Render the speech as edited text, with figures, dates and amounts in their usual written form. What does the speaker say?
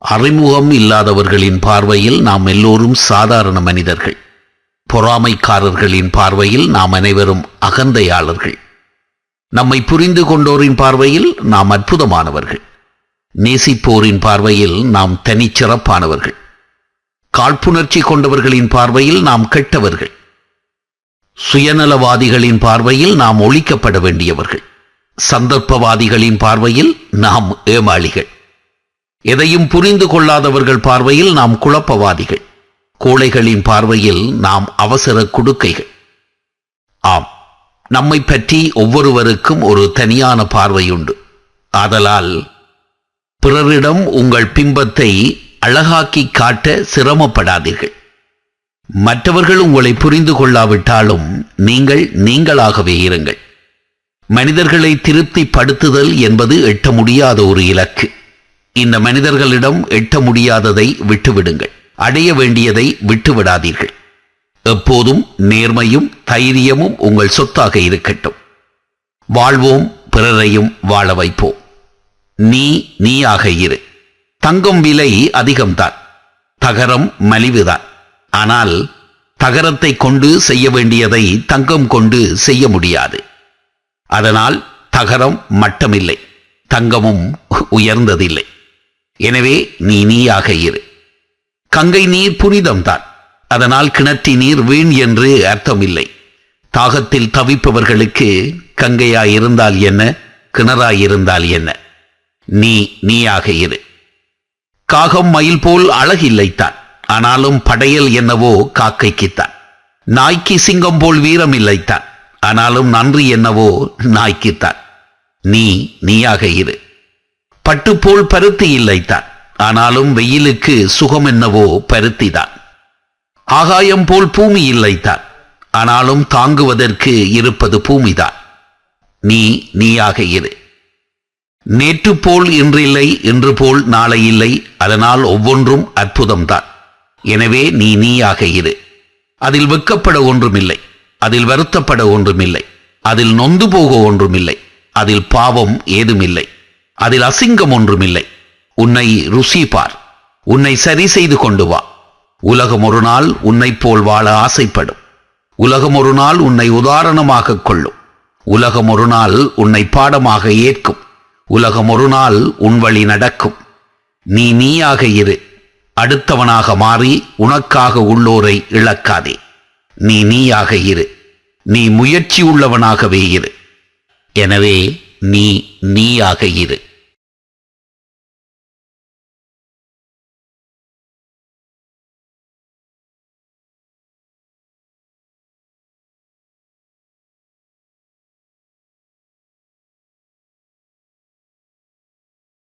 அறிமுகம் இல்லாதவர்களின் பார்வையில் நாம் எல்லோரும் சாதாரண மனிதர்கள். பொறாமைக்காரர்களின் பார்வையில் நாம் அனைவரும் அகந்தையாளர்கள். நம்மை புரிந்து கொண்டோரின் பார்வையில் நாம் அற்புதமானவர்கள். நேசிப்போரின் பார்வையில் நாம் தனிச்சிறப்பானவர்கள். காழ்ப்புணர்ச்சி கொண்டவர்களின் பார்வையில் நாம் கெட்டவர்கள். சுயநலவாதிகளின் பார்வையில் நாம் ஒழிக்கப்பட வேண்டியவர்கள். சந்தர்ப்பவாதிகளின் பார்வையில் நாம் ஏமாளிகள். எதையும் புரிந்து கொள்ளாதவர்கள் பார்வையில் நாம் குழப்பவாதிகள். கோழைகளின் பார்வையில் நாம் அவசர குடுக்கைகள். ஆம், நம்மை பற்றி ஒவ்வொருவருக்கும் ஒரு தனியான பார்வையுண்டு. ஆதலால் பிறரிடம் உங்கள் பிம்பத்தை அழகாக்கி காட்ட சிரமப்படாதீர்கள். மற்றவர்கள் உங்களை புரிந்து கொள்ளாவிட்டாலும் நீங்கள் நீங்களாகவே இருங்கள். மனிதர்களை திருப்திப்படுத்துதல் என்பது எட்ட முடியாத ஒரு இலக்கு. இந்த மனிதர்களிடம் எட்ட முடியாததை விட்டுவிடுங்கள். அடைய வேண்டியதை விட்டுவிடாதீர்கள். எப்போதும் நேர்மையும் தைரியமும் உங்கள் சொத்தாக இருக்கட்டும். வாழ்வோம், பிறரையும் வாழ வைப்போம். நீயாக இரு. தங்கம் விலை அதிகம்தான், தகரம் மலிவுதான். ஆனால் தகரத்தை கொண்டு செய்ய வேண்டியதை தங்கம் கொண்டு செய்ய முடியாது. அதனால் தகரம் மட்டமில்லை, தங்கமும் உயர்ந்ததில்லை. எனவே நீயாக இரு. கங்கை நீர் புனிதம்தான், அதனால் கிணற்றி நீர் வீண் என்று அர்த்தமில்லை. தாகத்தில் தவிப்பவர்களுக்கு கங்கையாயிருந்தால் என்ன, கிணறாயிருந்தால் என்ன? நீயாக இரு. காகம் மயில் போல் அழகில்லைத்தான், ஆனாலும் படையல் என்னவோ காக்கைக்குத்தான். நாய்க்கு சிங்கம் போல் வீரம் இல்லைத்தான், ஆனாலும் நன்றி என்னவோ நாய்க்குத்தான். நீயாக இரு. பட்டு போல் பருத்தி இல்லைத்தான், ஆனாலும் வெயிலுக்கு சுகம் என்னவோ பருத்திதான். ஆகாயம் போல் பூமி இல்லைத்தான், ஆனாலும் தாங்குவதற்கு இருப்பது பூமிதான். நீயாக இரு. நேற்று போல் இன்றில்லை, இன்று போல் நாளை இல்லை, அதனால் ஒவ்வொன்றும் அற்புதம்தான். எனவே நீயாக இரு. அதில் வெட்கப்பட ஒன்றுமில்லை, அதில் வருத்தப்பட ஒன்றுமில்லை, அதில் நொந்து போக ஒன்றுமில்லை, அதில் பாவம் ஏதுமில்லை, அதில் அசிங்கம் ஒன்றுமில்லை. உன்னை ருசி பார், உன்னை சரி செய்து கொண்டு வா. உலகம் ஒரு நாள் உன்னை போல் வாழ ஆசைப்படும். உலகம் ஒரு நாள் உன்னை உதாரணமாக கொள்ளும். உலகம் ஒரு நாள் உன்னை பாடமாக ஏற்கும். உலகம் ஒரு நாள் உன் வழி நடக்கும். நீயாக இரு. அடுத்தவனாக மாறி உனக்காக உள்ளோரை இழக்காதே. நீயாக இரு. நீ முயற்சி உள்ளவனாகவே இரு. எனவே நீயாக இரு.